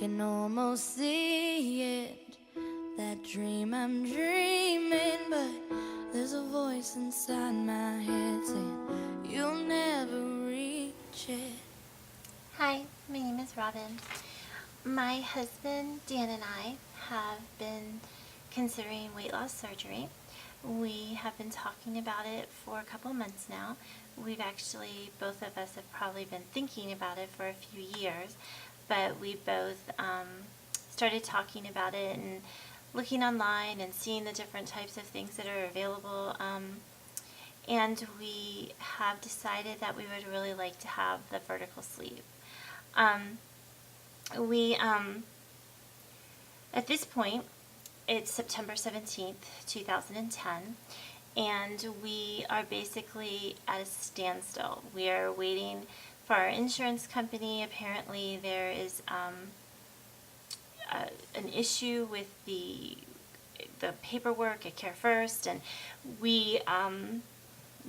can almost see it, that dream I'm dreaming, but there's a voice inside my head saying you'll never reach it. Hi, my name is Robin. My husband Dan and I have been considering weight loss surgery. We have been talking about it for a couple months now. We've actually, both of us have probably been thinking about it for a few years, but we both started talking about it and looking online and seeing the different types of things that are available. And we have decided that we would really like to have the vertical sleeve. At this point, it's September 17th, 2010, and we are basically at a standstill. We are waiting for our insurance company. Apparently there is an issue with the paperwork at Care First, and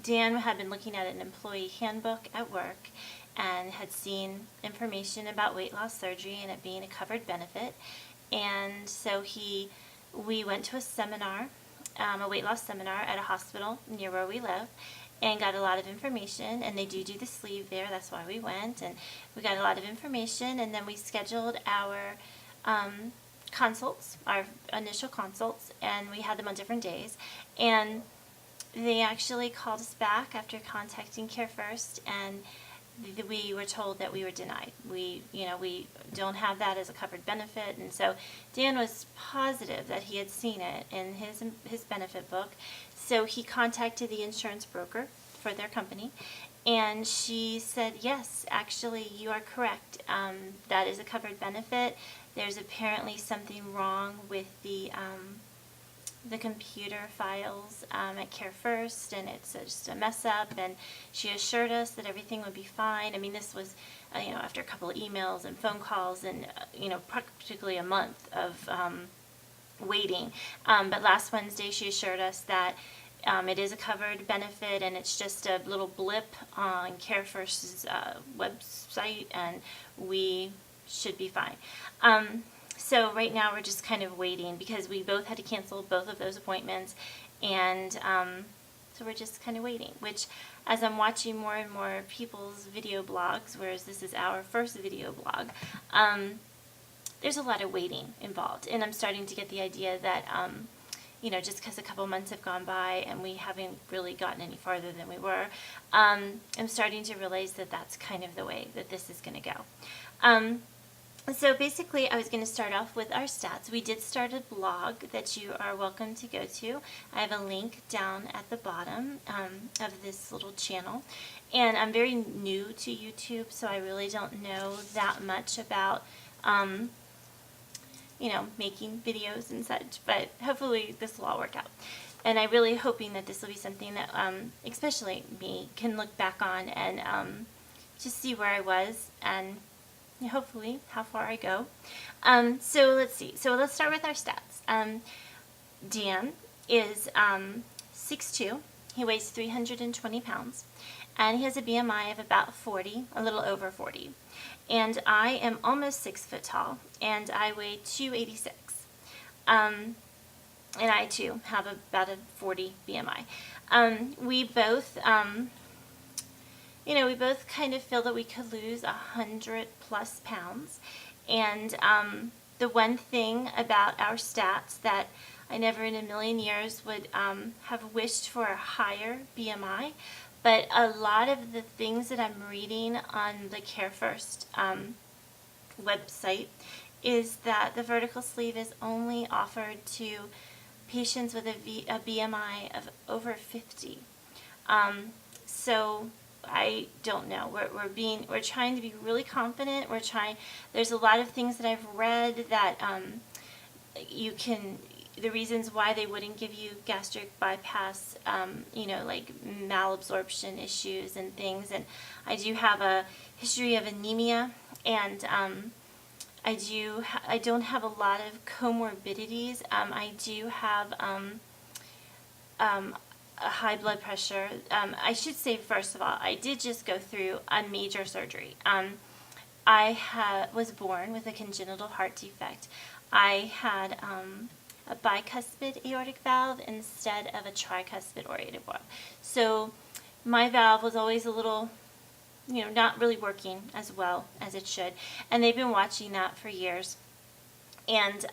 Dan had been looking at an employee handbook at work and had seen information about weight loss surgery and it being a covered benefit. And so we went to a seminar, a weight loss seminar at a hospital near where we live, and got a lot of information. And they do the sleeve there, that's why we went. And we got a lot of information, and then we scheduled our consults, our initial consults, and we had them on different days. And they actually called us back after contacting Care First, and we were told that we were denied. We don't have that as a covered benefit, and so Dan was positive that he had seen it in his benefit book. So he contacted the insurance broker for their company, and she said, yes, actually, you are correct. That is a covered benefit. There's apparently something wrong with the computer files at Care First, and it's just a mess up, and she assured us that everything would be fine. I mean, this was after a couple of emails and phone calls and practically a month of waiting, but last Wednesday she assured us that it is a covered benefit, and it's just a little blip on Care First's website, and we should be fine. So right now we're just kind of waiting because we both had to cancel both of those appointments, and so we're just kind of waiting, which as I'm watching more and more people's video blogs, whereas this is our first video blog, there's a lot of waiting involved, and I'm starting to get the idea that just because a couple months have gone by and we haven't really gotten any farther than we were, I'm starting to realize that that's kind of the way that this is going to go. So basically, I was going to start off with our stats. We did start a blog that you are welcome to go to. I have a link down at the bottom of this little channel. And I'm very new to YouTube, so I really don't know that much about, making videos and such. But hopefully this will all work out. And I'm really hoping that this will be something that, especially me, can look back on and just see where I was and hopefully how far I go. So let's see. So let's start with our stats. Dan is 6'2". He weighs 320 pounds. And he has a BMI of about 40, a little over 40. And I am almost 6 foot tall, and I weigh 286. And I too have about a 40 BMI. We both we both kind of feel that we could lose 100 plus pounds. And the one thing about our stats that I never in a million years would have wished for a higher BMI, but a lot of the things that I'm reading on the Care First website is that the vertical sleeve is only offered to patients with a BMI of over 50. So I don't know. We're trying to be really confident. There's a lot of things that I've read that the reasons why they wouldn't give you gastric bypass, like malabsorption issues and things. And I do have a history of anemia, and I don't have a lot of comorbidities. I do have a high blood pressure. I should say, first of all, I did just go through a major surgery. was born with a congenital heart defect. I had a bicuspid aortic valve instead of a tricuspid aortic valve. So my valve was always a little, not really working as well as it should. And they've been watching that for years. And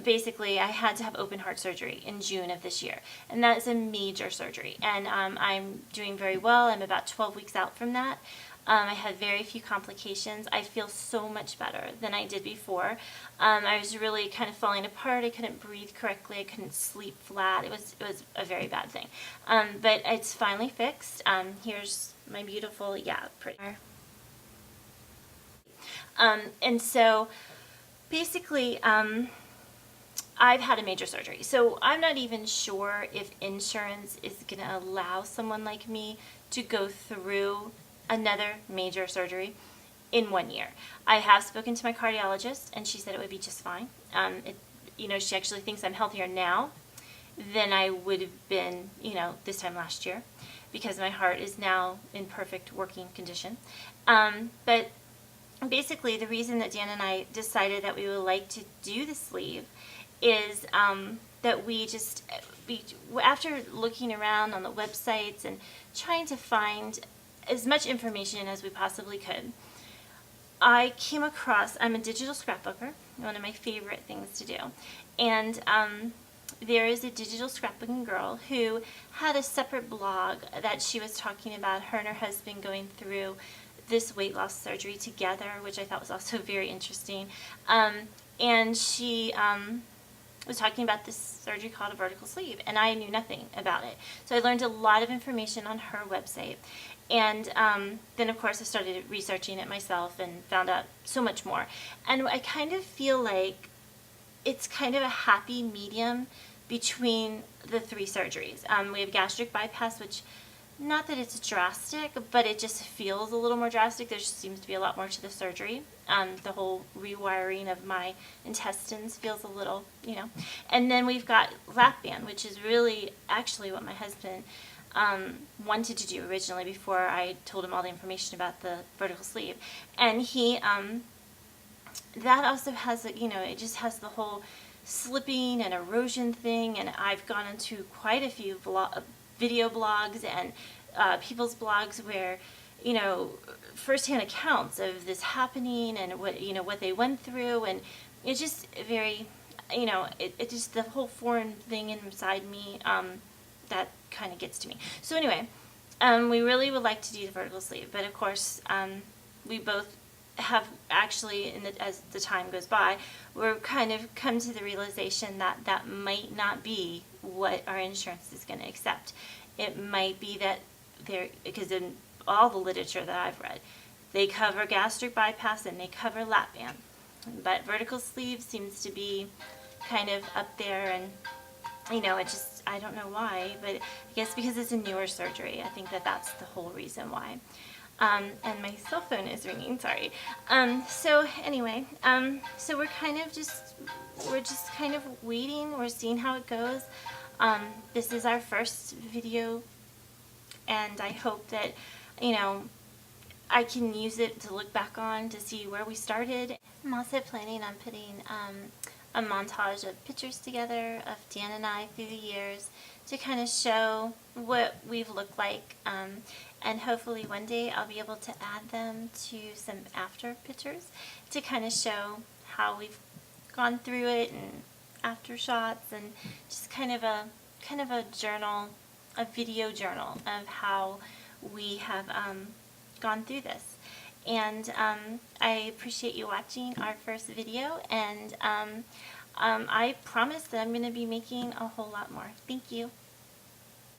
basically, I had to have open heart surgery in June of this year. And that is a major surgery. And I'm doing very well. I'm about 12 weeks out from that. I had very few complications. I feel so much better than I did before. I was really kind of falling apart. I couldn't breathe correctly. I couldn't sleep flat. It was a very bad thing. But it's finally fixed. Here's my beautiful, pretty. And so basically, I've had a major surgery. So I'm not even sure if insurance is going to allow someone like me to go through another major surgery in 1 year. I have spoken to my cardiologist, and she said it would be just fine. She actually thinks I'm healthier now than I would have been, this time last year, because my heart is now in perfect working condition. But basically, the reason that Dan and I decided that we would like to do the sleeve is that after looking around on the websites and trying to find as much information as we possibly could, I came across, I'm a digital scrapbooker, one of my favorite things to do, and there is a digital scrapbooking girl who had a separate blog that she was talking about her and her husband going through this weight loss surgery together, which I thought was also very interesting. And she was talking about this surgery called a vertical sleeve, and I knew nothing about it. So I learned a lot of information on her website. And then, of course, I started researching it myself and found out so much more. And I kind of feel like it's kind of a happy medium between the three surgeries. We have gastric bypass, which, not that it's drastic, but it just feels a little more drastic. There just seems to be a lot more to the surgery. The whole rewiring of my intestines feels a little, And then we've got lap band, which is really actually what my husband wanted to do originally before I told him all the information about the vertical sleeve. And he, that also has, it just has the whole slipping and erosion thing, and I've gone into quite a few video blogs and people's blogs where, firsthand accounts of this happening and what they went through, and it's just very, it just, the whole foreign thing inside me, that kind of gets to me. So anyway, we really would like to do the vertical sleeve, but of course, we both have actually, as the time goes by, we're kind of come to the realization that that might not be what our insurance is going to accept. It might be that because in all the literature that I've read, they cover gastric bypass and they cover lap band, but vertical sleeve seems to be kind of up there, and it just, I don't know why, but I guess because it's a newer surgery, I think that that's the whole reason why. And my cell phone is ringing, sorry. So anyway, so we're just kind of waiting, we're seeing how it goes. This is our first video, and I hope that, I can use it to look back on to see where we started. I'm also planning on putting a montage of pictures together of Dan and I through the years to kind of show what we've looked like, and hopefully one day I'll be able to add them to some after pictures to kind of show how we've gone through it and after shots, and just kind of a journal, a video journal of how we have gone through this. And I appreciate you watching our first video, and I promise that I'm going to be making a whole lot more. Thank you.